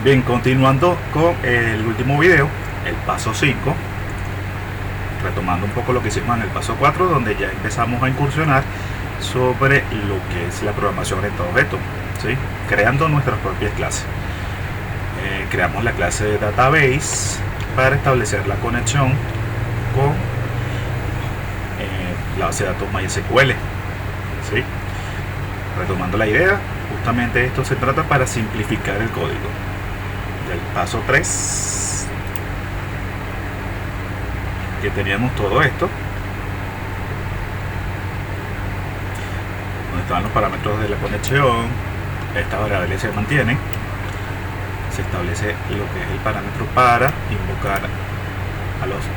Bien, continuando con el último video, el paso 5, retomando un poco lo que hicimos en el paso 4, donde ya empezamos a incursionar sobre lo que es la programación orientada a objetos, ¿sí? Creando nuestras propias clases. Creamos la clase de database para establecer la conexión con la base de datos MySQL, ¿sí? Retomando la idea, justamente esto se trata para simplificar el código. Del paso 3, que teníamos todo esto, donde estaban los parámetros de la conexión, estas variables se mantienen, se establece lo que es el parámetro para invocar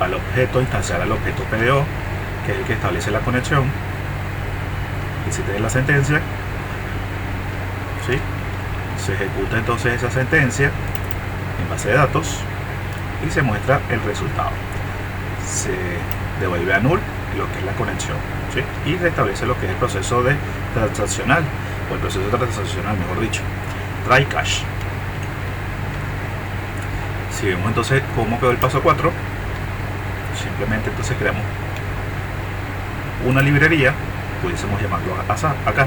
al objeto, instanciar al objeto PDO, que es el que establece la conexión, y si tiene la sentencia, ¿sí? Se ejecuta entonces esa sentencia en base de datos y se muestra el resultado. Se devuelve a null lo que es la conexión, ¿sí? Y restablece lo que es el proceso de transaccional, o el proceso transaccional, mejor dicho, try cache. Si vemos entonces cómo quedó el paso 4, simplemente entonces creamos una librería, pudiésemos llamarlo acá,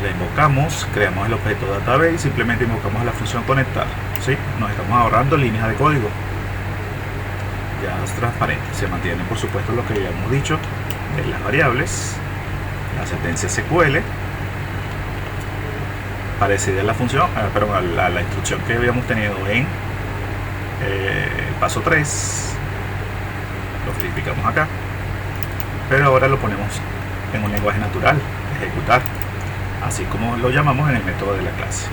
la invocamos, creamos el objeto database, simplemente invocamos la función conectar, ¿sí? Nos estamos ahorrando líneas de código, ya es transparente. Se mantiene por supuesto lo que ya hemos dicho de las variables, la sentencia SQL parecida a la función, a la instrucción que habíamos tenido en el paso 3, lo verificamos acá, pero ahora lo ponemos en un lenguaje natural, ejecutar, así como lo llamamos en el método de la clase.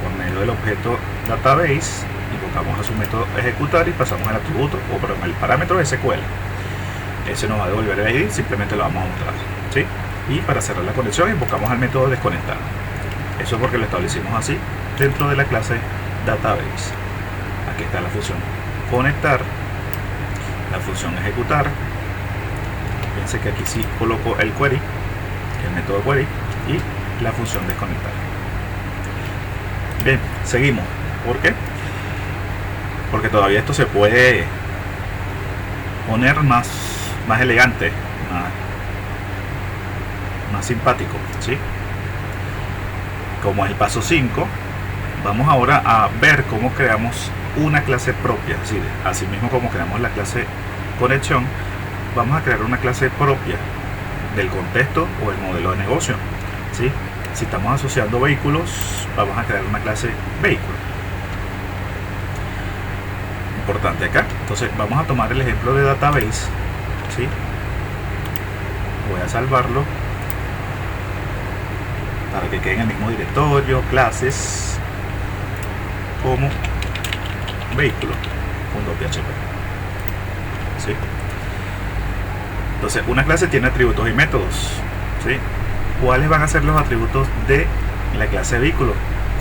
Por medio del objeto database invocamos a su método ejecutar y pasamos al atributo o el parámetro SQL. Ese nos va a devolver el ID, simplemente lo vamos a mostrar, ¿sí? Y para cerrar la conexión invocamos al método desconectar. Eso es porque lo establecimos así dentro de la clase database. Aquí está la función conectar, la función ejecutar. Fíjense que aquí sí coloco el query, el método query, y la función desconectar. Bien, seguimos. ¿Por qué? Porque todavía esto se puede poner más elegante, más simpático, ¿sí? Como es el paso 5, vamos ahora a ver cómo creamos una clase propia. ¿Sí? Así mismo como creamos la clase conexión, vamos a crear una clase propia del contexto o el modelo de negocio, ¿sí? Si estamos asociando vehículos, vamos a crear una clase vehículo. Importante acá. Entonces vamos a tomar el ejemplo de database, ¿sí? Voy a salvarlo para que quede en el mismo directorio, clases, como vehículo.php, ¿sí? Entonces una clase tiene atributos y métodos, ¿sí? ¿Cuáles van a ser los atributos de la clase vehículo?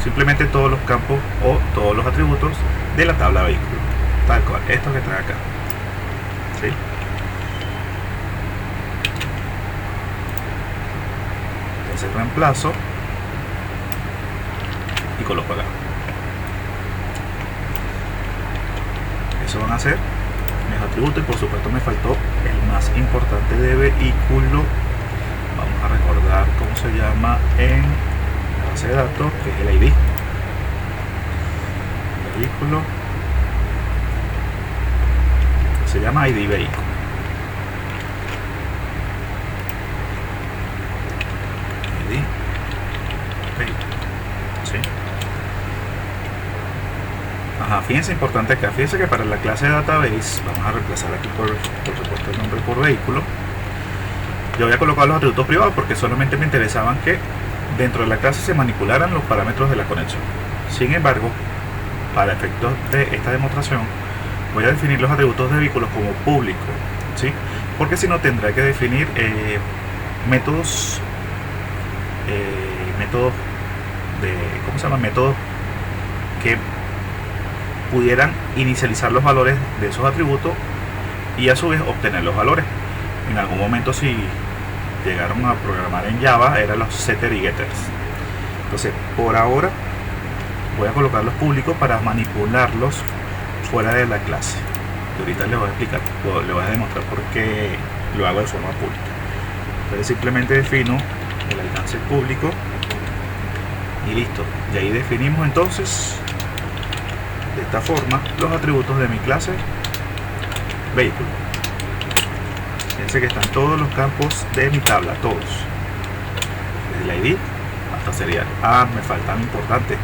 Simplemente todos los campos o todos los atributos de la tabla vehículo, tal cual, estos que están acá, ¿sí? Entonces reemplazo y coloco acá. Eso van a ser mis atributos, y por supuesto me faltó el más importante de vehículo. Vamos a recordar cómo se llama en la base de datos, que es el ID. Vehículo se llama ID vehículo. ID vehículo, ¿sí? Fíjense, importante acá, fíjense que para la clase de database vamos a reemplazar aquí por supuesto el nombre por vehículo. Yo voy a colocar los atributos privados porque solamente me interesaban que dentro de la clase se manipularan los parámetros de la conexión. Sin embargo, para efectos de esta demostración, voy a definir los atributos de vehículos como público, ¿sí? Porque si no tendré que definir métodos métodos que pudieran inicializar los valores de esos atributos y a su vez obtener los valores. En algún momento, si llegaron a programar en Java, eran los setter y getters. Entonces por ahora voy a colocarlos públicos para manipularlos fuera de la clase. Y ahorita les voy a explicar, les voy a demostrar por qué lo hago de forma pública. Entonces simplemente defino el alcance público y listo. Y ahí definimos entonces de esta forma los atributos de mi clase vehículo. Fíjense que están todos los campos de mi tabla, todos, desde el ID hasta serial. Me falta algo importante,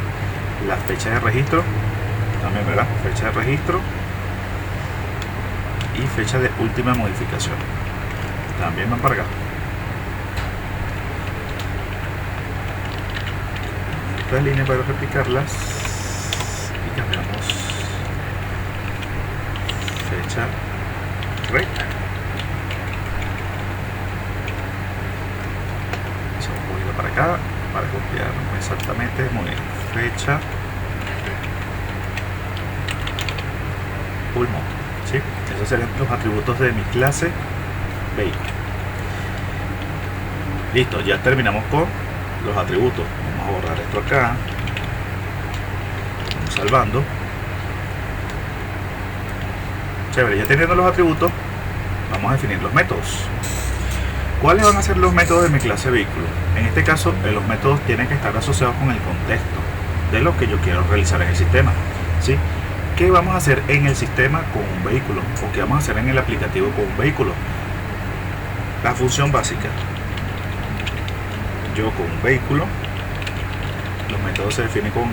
la fecha de registro también, ¿verdad? Fecha de registro y fecha de última modificación también van para acá. Estas líneas para replicarlas y cambiamos fecha rec. Para acá, para copiar exactamente, muy bien, fecha pulmón, ¿sí? Esos serían los atributos de mi clase vehículo. Listo, ya terminamos con los atributos. Vamos a borrar esto acá, vamos salvando. Chévere, ya teniendo los atributos, vamos a definir los métodos. ¿Cuáles van a ser los métodos de mi clase vehículo? En este caso, los métodos tienen que estar asociados con el contexto de lo que yo quiero realizar en el sistema, ¿sí? ¿Qué vamos a hacer en el sistema con un vehículo? ¿O qué vamos a hacer en el aplicativo con un vehículo? La función básica. Yo con un vehículo, los métodos se definen con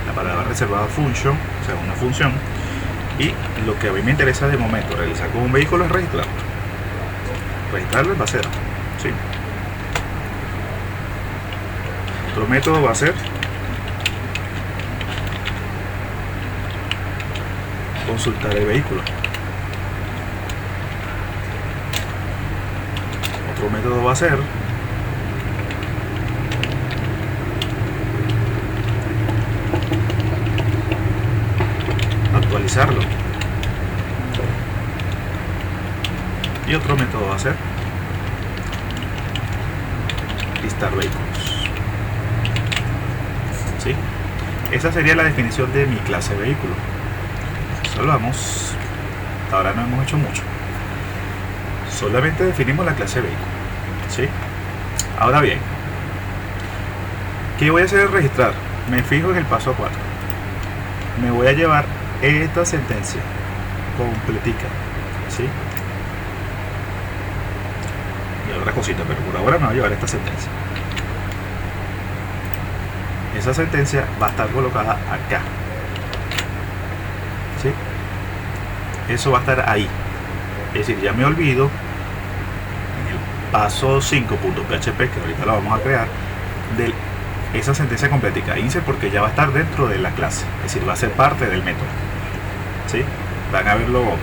la palabra reservada function, o sea, una función. Y lo que a mí me interesa de momento realizar con un vehículo es registrarlo. Registrarlo en base de datos, ¿sí? Otro método va a ser consultar el vehículo. Otro método va a ser actualizarlo. Y otro método va a ser listar vehículos, ¿sí? Esa sería la definición de mi clase vehículo. Salvamos. Hasta ahora no hemos hecho mucho, solamente definimos la clase vehículo, ¿sí? Ahora bien, ¿qué voy a hacer al registrar? Me fijo en el paso 4. Me voy a llevar esta sentencia completica, ¿sí? Y otra cosita, pero por ahora me voy a llevar esta sentencia. Esa sentencia va a estar colocada acá, ¿sí? Eso va a estar ahí. Es decir, ya me olvido en el paso 5.php, que ahorita la vamos a crear, de esa sentencia completica insert, porque ya va a estar dentro de la clase, es decir, va a ser parte del método, ¿sí? Van a ver lo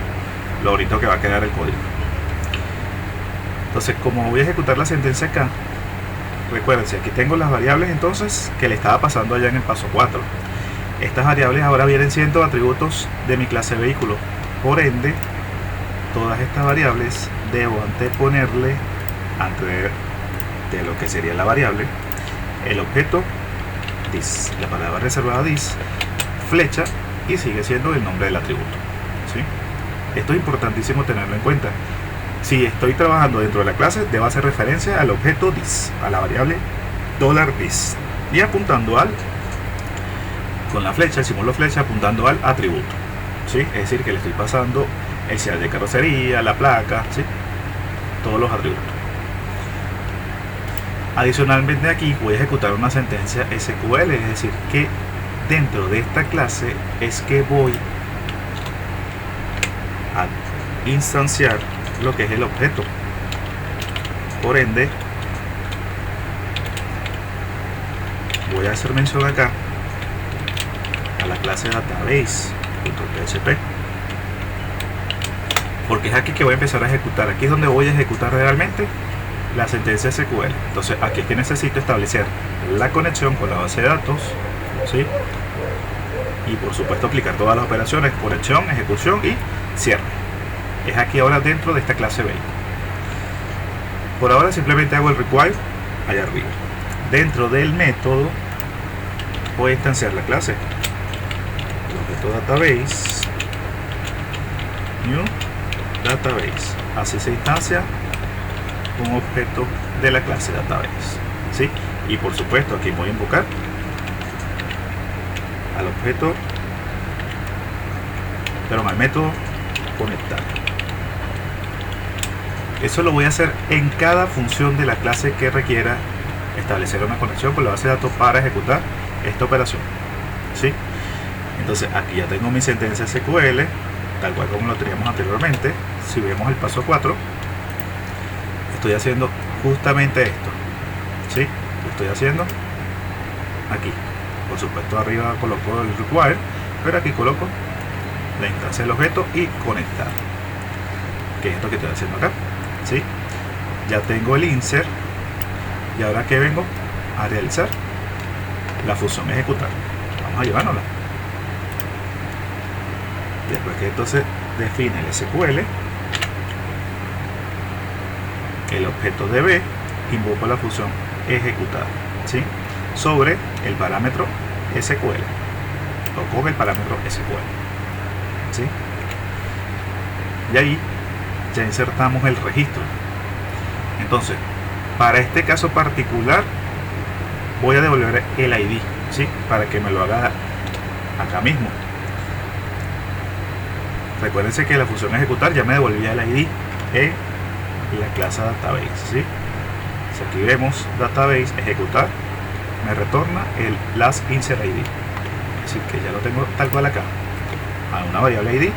bonito que va a quedar el código. Entonces, como voy a ejecutar la sentencia acá, recuerden, aquí tengo las variables entonces que le estaba pasando allá en el paso 4. Estas variables ahora vienen siendo atributos de mi clase vehículo. Por ende, todas estas variables debo anteponerle, antes de lo que sería la variable, el objeto this, la palabra reservada this, flecha, y sigue siendo el nombre del atributo, ¿sí? Esto es importantísimo tenerlo en cuenta. Si estoy trabajando dentro de la clase, debo hacer referencia al objeto this, a la variable $this, y apuntando al, con la flecha, el símbolo flecha, apuntando al atributo, ¿sí? Es decir, que le estoy pasando el serial de carrocería, la placa, ¿sí? Todos los atributos. Adicionalmente aquí voy a ejecutar una sentencia SQL, es decir, que dentro de esta clase es que voy a instanciar lo que es el objeto. Por ende, voy a hacer mención acá a la clase database.php, porque es aquí que voy a empezar a ejecutar. Aquí es donde voy a ejecutar realmente la sentencia SQL. Entonces aquí es que necesito establecer la conexión con la base de datos, ¿sí? Y por supuesto aplicar todas las operaciones: conexión, ejecución y cierre. Es aquí ahora dentro de esta clase vehículo. Por ahora simplemente hago el require allá arriba. Dentro del método voy a instanciar la clase, el objeto database, new database. Así se instancia un objeto de la clase database, ¿sí? Y por supuesto aquí voy a invocar al objeto, pero al método conectar. Eso lo voy a hacer en cada función de la clase que requiera establecer una conexión con la base de datos para ejecutar esta operación, ¿sí? Entonces aquí ya tengo mi sentencia SQL tal cual como lo teníamos anteriormente. Si vemos el paso 4, estoy haciendo justamente esto, ¿sí? Lo estoy haciendo aquí. Por supuesto arriba coloco el require, pero aquí coloco la instancia del objeto y conectar, que es esto que estoy haciendo acá, ¿sí? Ya tengo el insert y ahora que vengo a realizar la función ejecutar. Vamos a llevárnosla. Después que entonces define el SQL, el objeto de B, invoco la función ejecutar, ¿sí? Sobre el parámetro SQL, o con el parámetro SQL, ¿sí? Y ahí ya insertamos el registro. Entonces, para este caso particular, voy a devolver el ID, ¿sí? Para que me lo haga acá mismo. Recuérdense que la función ejecutar ya me devolvía el ID en la clase database, ¿sí? Si aquí vemos database ejecutar, me retorna el last insert ID, es decir que ya lo tengo tal cual acá. A una variable ID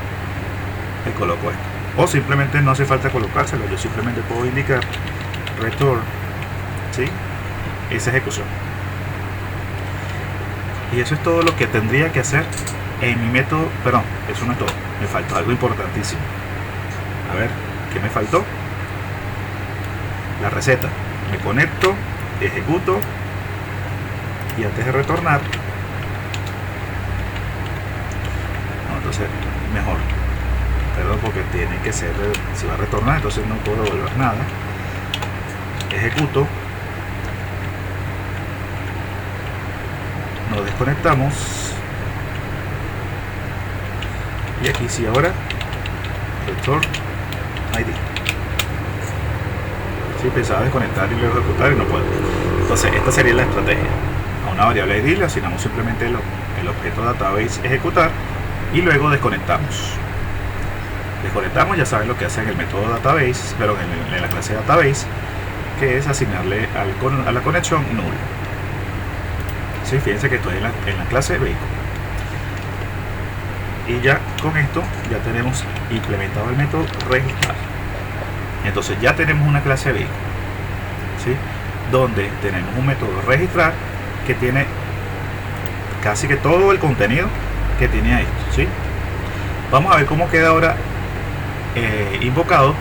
le coloco esto, o simplemente no hace falta colocárselo, yo simplemente puedo indicar return, ¿sí? Esa ejecución. Y eso es todo lo que tendría que hacer en mi método. Perdón, eso no es todo, me faltó algo importantísimo. A ver, ¿qué me faltó? La receta. Me conecto, ejecuto y antes de retornar, no, entonces mejor, perdón, porque tiene que ser, si va a retornar entonces no puedo devolver nada. Ejecuto, nos desconectamos y aquí sí, ahora return ID. Si pensaba desconectar y luego ejecutar y no puedo. Entonces esta sería la estrategia. A una variable ID le asignamos simplemente el objeto database ejecutar y luego desconectamos. Desconectamos, ya saben lo que hace en el método database, pero en la clase database, que es asignarle a la conexión null. ¿Sí? Fíjense que estoy en la clase vehículo. Y ya con esto ya tenemos implementado el método registrar. Entonces ya tenemos una clase vehículo, ¿sí? Donde tenemos un método registrar que tiene casi que todo el contenido que tiene esto, ¿sí? Vamos a ver cómo queda ahora invocado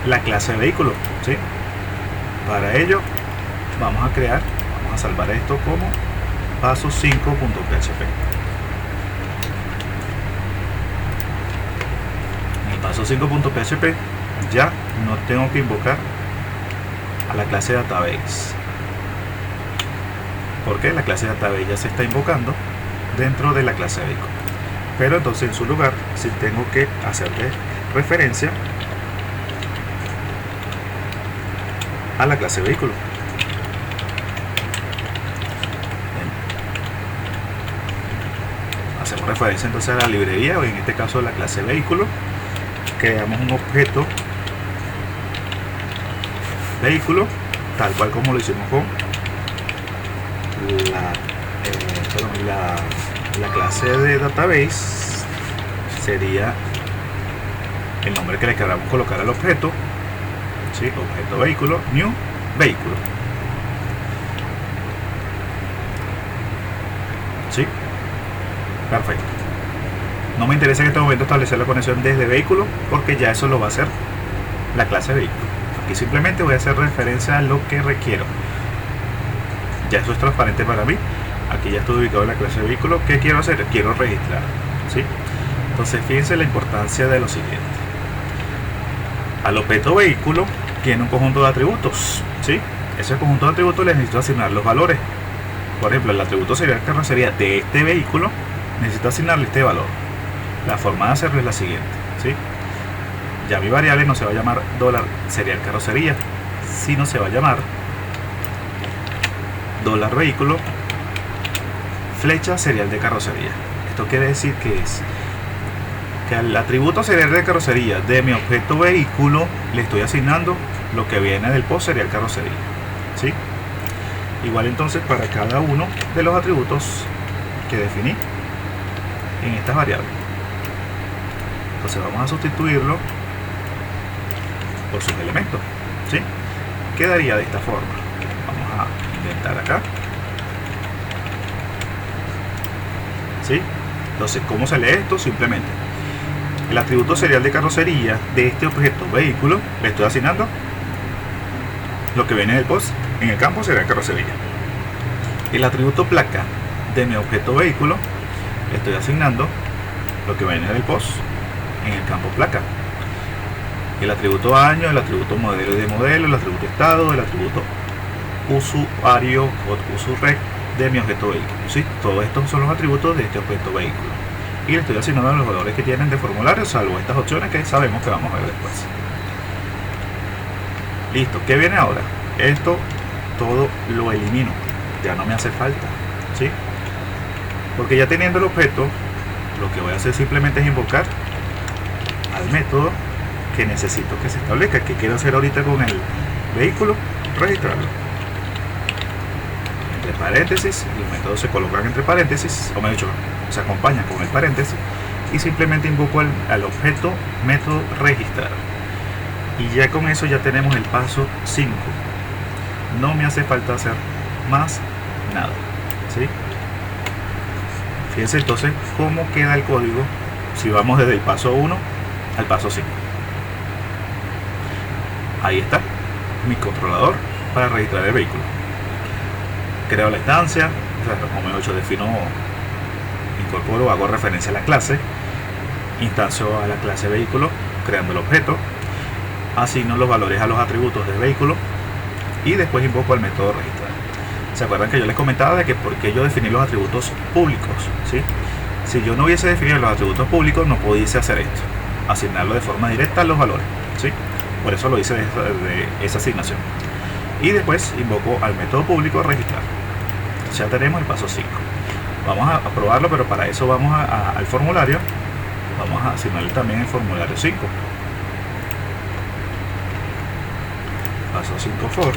la clase vehículo, ¿sí? Para ello vamos a salvar esto como paso 5.php. En el paso 5.php ya no tengo que invocar a la clase database, porque la clase database ya se está invocando dentro de la clase vehículo, pero entonces en su lugar sí tengo que hacerle referencia a la clase vehículo. Hacemos referencia entonces a la librería, o en este caso a la clase vehículo. Creamos un objeto vehículo tal cual como lo hicimos con la clase de database. Sería el nombre que le queramos colocar al objeto, ¿sí? Objeto vehículo, new vehículo, ¿sí? Perfecto. No me interesa en este momento establecer la conexión desde vehículo, porque ya eso lo va a hacer la clase vehículo. Aquí simplemente voy a hacer referencia a lo que requiero. Ya eso es transparente para mí. Aquí ya estoy ubicado en la clase vehículo. ¿Qué quiero hacer? Quiero registrar, ¿sí? Entonces fíjense la importancia de lo siguiente. Al objeto vehículo tiene un conjunto de atributos, ¿sí? Ese conjunto de atributos les necesito asignar los valores. Por ejemplo, el atributo serial carrocería de este vehículo necesito asignarle este valor. La forma de hacerlo es la siguiente, ¿sí? Ya mi variable no se va a llamar dólar serial carrocería, sino se va a llamar dólar vehículo flecha serial de carrocería. Esto quiere decir que al atributo serial de carrocería de mi objeto vehículo le estoy asignando lo que viene del post serial carrocería, ¿sí? Igual entonces para cada uno de los atributos que definí en estas variables. Entonces vamos a sustituirlo por sus elementos, ¿sí? Quedaría de esta forma. Vamos a inventar acá, ¿sí? Entonces, ¿cómo se lee esto? Simplemente el atributo serial de carrocería de este objeto vehículo le estoy asignando lo que viene del post en el campo serial carrocería. El atributo placa de mi objeto vehículo le estoy asignando lo que viene del post en el campo placa. El atributo año, el atributo modelo y de modelo, el atributo estado, el atributo usuario o usurrec de mi objeto vehículo, ¿sí? Todos estos son los atributos de este objeto vehículo y le estoy asignando los valores que tienen de formulario, salvo estas opciones que sabemos que vamos a ver después. Listo, ¿qué viene ahora? Esto todo lo elimino, ya no me hace falta, ¿sí? Porque ya teniendo el objeto, lo que voy a hacer simplemente es invocar al método que necesito que se establezca, que quiero hacer ahorita con el vehículo, registrarlo. Entre paréntesis, los métodos se colocan entre paréntesis, o mejor dicho, se acompañan con el paréntesis, y simplemente invoco al objeto método registrar. Y ya con eso ya tenemos el paso 5. No me hace falta hacer más nada, ¿sí? Fíjense entonces cómo queda el código si vamos desde el paso 1 al paso 5. Ahí está mi controlador para registrar el vehículo. Creo la instancia, o sea, como he hecho, defino, incorporo, hago referencia a la clase, instancio a la clase vehículo, creando el objeto, asigno los valores a los atributos del vehículo y después invoco al método registrar. ¿Se acuerdan que yo les comentaba de que por qué yo definí los atributos públicos? ¿Sí? Si yo no hubiese definido los atributos públicos, no pudiese hacer esto, asignarlo de forma directa a los valores, ¿sí? Por eso lo hice de esa asignación. Y después invoco al método público registrar. Ya tenemos el paso 5. Vamos a probarlo, pero para eso vamos al formulario. Vamos a asignarle también el formulario 5. Paso 5 for.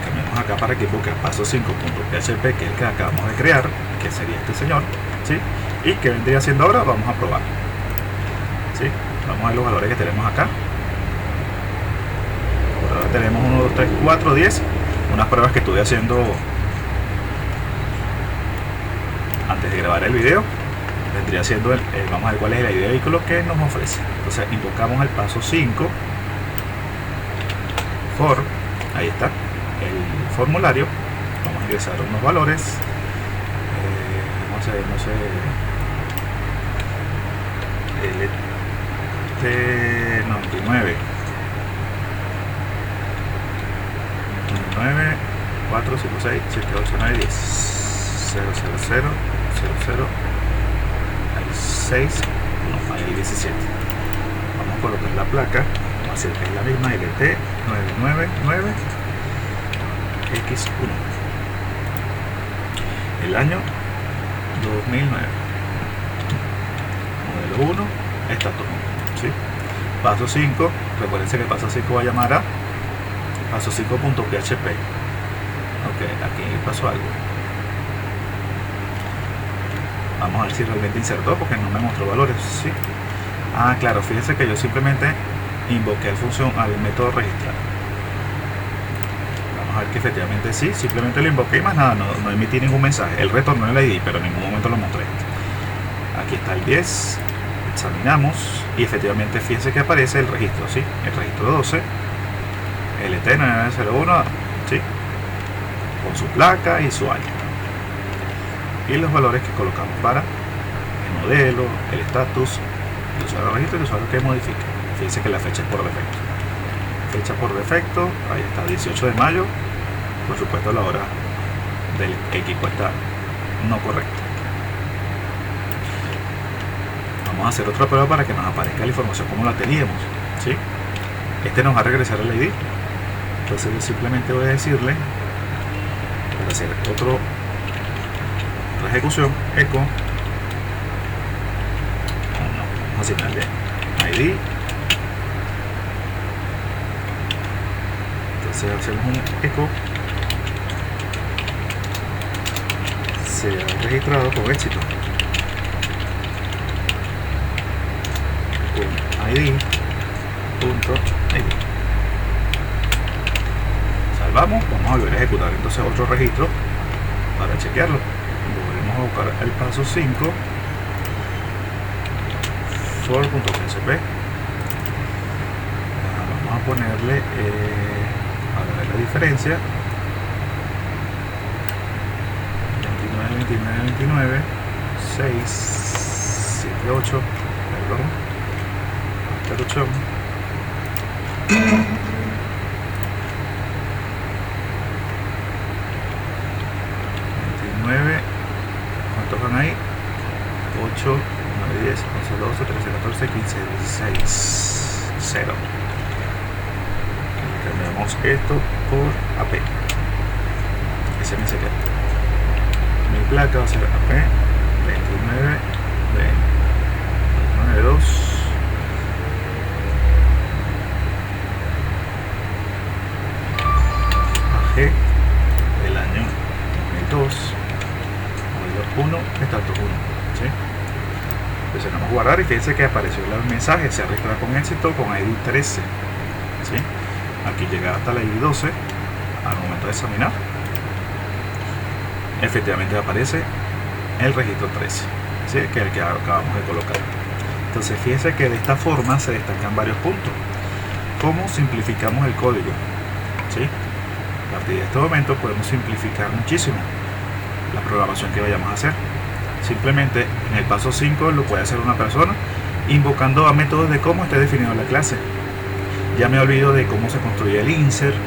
Cambiamos acá para que invoque el paso 5.php, que es el que acabamos de crear, que sería este señor, ¿sí? Y que vendría siendo ahora, vamos a probar, ¿sí? Vamos a ver los valores que tenemos acá. Por ahora tenemos 1, 2, 3, 4, 10. Unas pruebas que estuve haciendo antes de grabar el video. Vendría siendo vamos a ver cuál es el ID de vehículo que nos ofrece. Entonces invocamos el paso 5 for, ahí está el formulario. Vamos a ingresar unos valores, no sé, LT99 9 4 5 6 7 8 9 10 0 0 0 0 0 6 no, ahí 17. Vamos a colocar la placa, vamos a hacer que es la misma, LT999 X1, el año 2009, modelo 1, estatus 1, ¿sí? Paso 5, recuérdense que el paso 5 va a llamar a paso 5.php. Ok, aquí pasó algo. Vamos a ver si realmente insertó, porque no me mostró valores, ¿sí? Ah, claro, fíjense que yo simplemente invoqué al método registrar. Vamos a ver que efectivamente sí, simplemente lo invoqué y más nada, no emití ningún mensaje. Él retornó el ID, pero en ningún momento lo mostré. Aquí está el 10, examinamos y efectivamente fíjense que aparece el registro, ¿sí? El registro 12, LT9901, ¿sí? Con su placa y su año. Y los valores que colocamos para el modelo, el estatus, el usuario registro y el usuario que modifica. Fíjense que la fecha es por defecto. fecha por defecto, ahí está, 18 de mayo, por supuesto la hora del equipo está no correcta. Vamos a hacer otra prueba para que nos aparezca la información como la teníamos, ¿sí? Este nos va a regresar el ID, entonces yo simplemente voy a decirle, para hacer otra ejecución, eco, vamos a asignarle ID, entonces hacemos un eco, se ha registrado con éxito con ID. Salvamos, vamos a volver a ejecutar entonces otro registro para chequearlo. Volvemos a buscar el paso 5 for.php. Vamos a ponerle para ver la diferencia 29 6 7 8, perdón, interrupción. 29, ¿cuántos van ahí? 8, 9, 10, 11, 12, 13, 14, 15, 16, 0. Cambiamos esto por AP. Ese me sería. Mi placa va a ser AP 29, 92. Del año 2002, modelo 1, estatus 1, ¿sí? Presionamos guardar y fíjense que apareció el mensaje, se ha registrado con éxito con ID 13, ¿sí? Aquí llega hasta la ID 12, al momento de examinar, efectivamente aparece el registro 13, ¿sí? Que es el que acabamos de colocar. Entonces fíjense que de esta forma se destacan varios puntos. ¿Cómo simplificamos el código? ¿Sí? A partir de este momento podemos simplificar muchísimo la programación que vayamos a hacer. Simplemente en el paso 5 lo puede hacer una persona invocando a métodos de cómo esté definido la clase. Ya me olvido de cómo se construye el insert,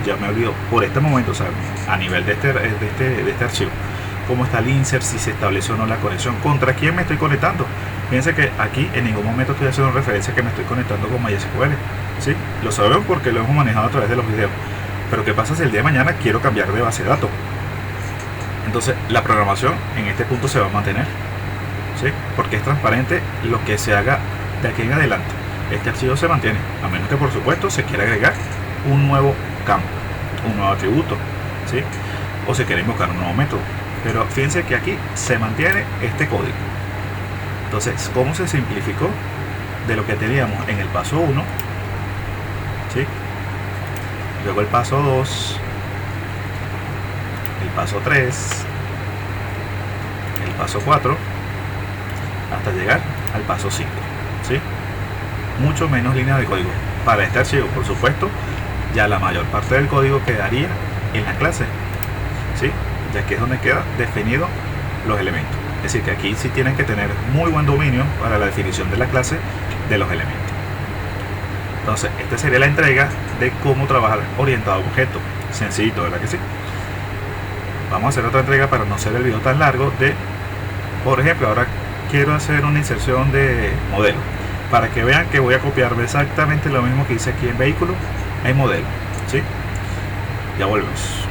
ya me olvido por este momento, o sea, a nivel de este archivo, cómo está el insert, si se establece o no la conexión, contra quién me estoy conectando. Fíjense que aquí en ningún momento estoy haciendo referencia que me estoy conectando con MySQL, ¿sí? Lo sabemos porque lo hemos manejado a través de los videos. Pero ¿qué pasa si el día de mañana quiero cambiar de base de datos? Entonces la programación en este punto se va a mantener, ¿sí? Porque es transparente lo que se haga de aquí en adelante. Este archivo se mantiene, a menos que por supuesto se quiera agregar un nuevo campo, un nuevo atributo, ¿sí? O se quiere invocar un nuevo método. Pero fíjense que aquí se mantiene este código. Entonces, ¿cómo se simplificó de lo que teníamos en el paso 1? ¿Sí? Luego el paso 2, el paso 3, el paso 4, hasta llegar al paso 5, ¿sí? Mucho menos líneas de código. Para este archivo, por supuesto, ya la mayor parte del código quedaría en la clase, ¿sí? Ya que es donde queda definido los elementos. Es decir, que aquí sí tienen que tener muy buen dominio para la definición de la clase de los elementos. Entonces, esta sería la entrega de cómo trabajar orientado a objetos. Sencillito, ¿verdad que sí? Vamos a hacer otra entrega para no hacer el video tan largo de, por ejemplo, ahora quiero hacer una inserción de modelo. Para que vean que voy a copiar exactamente lo mismo que hice aquí en vehículo en modelo, ¿sí? Ya volvemos.